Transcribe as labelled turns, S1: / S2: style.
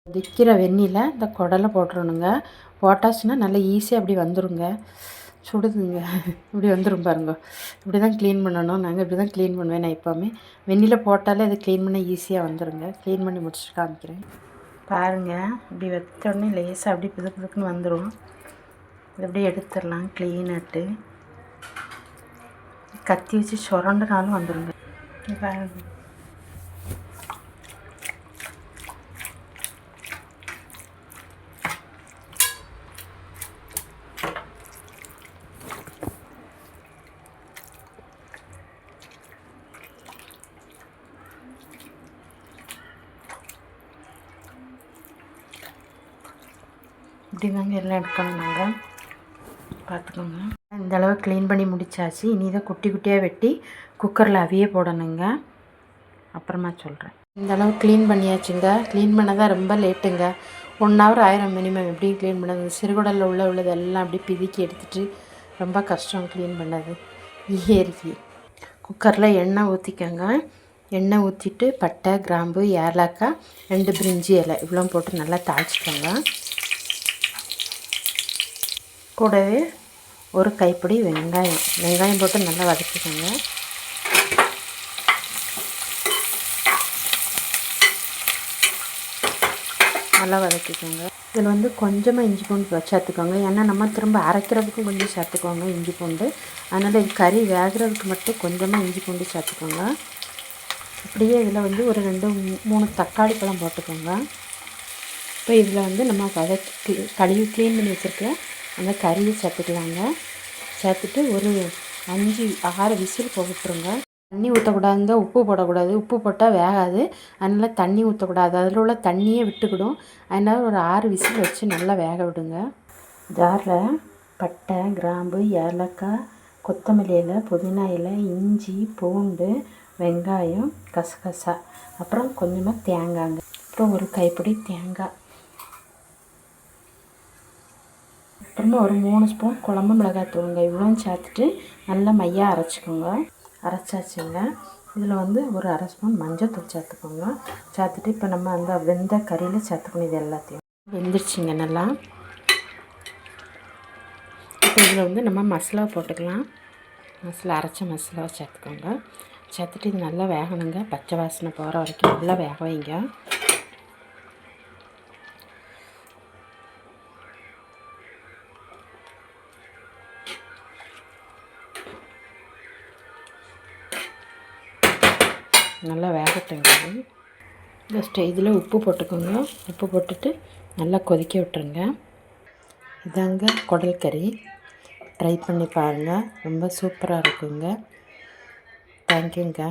S1: கொதிக்கிற வெந்நில இந்த குடலை போட்டுறணுங்க. போட்டாச்சுன்னா நல்லா ஈஸியாக அப்படி வந்துடுங்க. சுடுதுங்க இப்படி வந்துடும் பாருங்க. இப்படி தான் க்ளீன் பண்ணணும். நாங்கள் இப்படி தான் க்ளீன் பண்ணுவேன். நான் எப்போவுமே வெந்நில போட்டாலே அது க்ளீன் பண்ண ஈஸியாக வந்துடுங்க. க்ளீன் பண்ணி முடிச்சுட்டு காமிக்கிறேன் பாருங்கள். இப்படி வச்ச உடனே லேசாக அப்படி பிதுக்குன்னு வந்துடும். இது அப்படியே எடுத்துடலாம் க்ளீனாட்டு. கத்தி வச்சு சுரண்டுனாலும் வந்துடுங்க. பாருங்க இப்படி தாங்க எல்லாம் எடுக்கணும். நாங்கள் பார்த்துக்கோங்க. இந்த அளவு க்ளீன் பண்ணி முடித்தாச்சு. இனி தான் குட்டி குட்டியாக வெட்டி குக்கரில் அவிய போடணுங்க. அப்புறமா சொல்கிறேன். இந்த அளவு க்ளீன் பண்ணியாச்சுங்க. க்ளீன் பண்ணதான் ரொம்ப லேட்டுங்க. 1 ஹவர் ஆயிரம் மினிமம். எப்படி க்ளீன் பண்ணது சிறுகுடலில் உள்ளது எல்லாம் அப்படி பிதுக்கி எடுத்துகிட்டு ரொம்ப கஷ்டம் க்ளீன் பண்ணது. ஏறி குக்கரில் எண்ணெய் ஊற்றிக்கோங்க. எண்ணெய் ஊற்றிட்டு பட்டை, கிராம்பு, ஏலக்காய், 2 பிரிஞ்சி இலை இவ்வளோ போட்டு நல்லா தாளிச்சிக்கோங்க. கூடவே ஒரு கைப்பிடி வெங்காயம் போட்டு நல்லா வதக்கிக்கோங்க. நல்லா வதக்கிக்கோங்க. இதில் வந்து கொஞ்சமாக இஞ்சி பூண்டு சேர்த்துக்கோங்க. ஏன்னா நம்ம திரும்ப அரைக்கிறதுக்கும் கொஞ்சம் சேர்த்துக்கோங்க இஞ்சி பூண்டு. அதனால் இது கறி வேகிறதுக்கு மட்டும் கொஞ்சமாக இஞ்சி பூண்டு சேர்த்துக்கோங்க. அப்படியே இதில் வந்து ஒரு 2-3 தக்காளி பழம் போட்டுக்கோங்க. இப்போ இதில் வந்து நம்ம வதக்கி கழுவி க்ளீன் பண்ணி வச்சுருக்க அந்த கறியை சேர்த்துக்கலாங்க. சேர்த்துட்டு ஒரு 5-6 விசில் போட்டுருங்க. தண்ணி ஊற்றக்கூடாதுங்க. உப்பு போடக்கூடாது. உப்பு போட்டால் வேகாது. அதனால் தண்ணி ஊற்றக்கூடாது. அதில் உள்ள தண்ணியே விட்டுக்கிடும். அதனால் ஒரு 6 விசில் வச்சு நல்லா வேக விடுங்க. ஜாரில் பட்டை, கிராம்பு, ஏலக்காய், கொத்தமல்லி இலை, புதினா இலை, இஞ்சி, பூண்டு, வெங்காயம், கசகசா, அப்புறம் கொஞ்சமாக தேங்காய்ங்க. அப்புறம் ஒரு கைப்பிடி தேங்காய், அப்புறமா ஒரு 3 ஸ்பூன் குழம்பு மிளகாய் தூளுங்க. இவ்வளோ சேர்த்துட்டு நல்லா மையாக அரைச்சிக்கோங்க. அரைச்சாச்சுங்க. இதில் வந்து ஒரு 1/2 ஸ்பூன் மஞ்சள் தூள் சேர்த்துக்கோங்க. சேர்த்துட்டு இப்போ நம்ம அந்த வெந்த கறியில் சேர்த்துக்கணும். இது எல்லாத்தையும் வெந்துருச்சுங்க நல்லா. இப்போ இதில் வந்து நம்ம மசாலா போட்டுக்கலாம். அரைச்ச மசாலாவை சேர்த்துக்கோங்க. சேர்த்துட்டு இது நல்லா வேகணுங்க. பச்சை வாசனை போகிற வரைக்கும் நல்லா வேக வைங்க. நல்லா வேகட்டுங்க. இந்த ஸ்டேஜில் உப்பு போட்டுக்கோங்க. உப்பு போட்டுட்டு நல்லா கொதிக்க விட்டுருங்க. இதாங்க குடல் கறி. ட்ரை பண்ணி பாருங்கள். ரொம்ப சூப்பராக இருக்குங்க. தேங்க்யூங்க.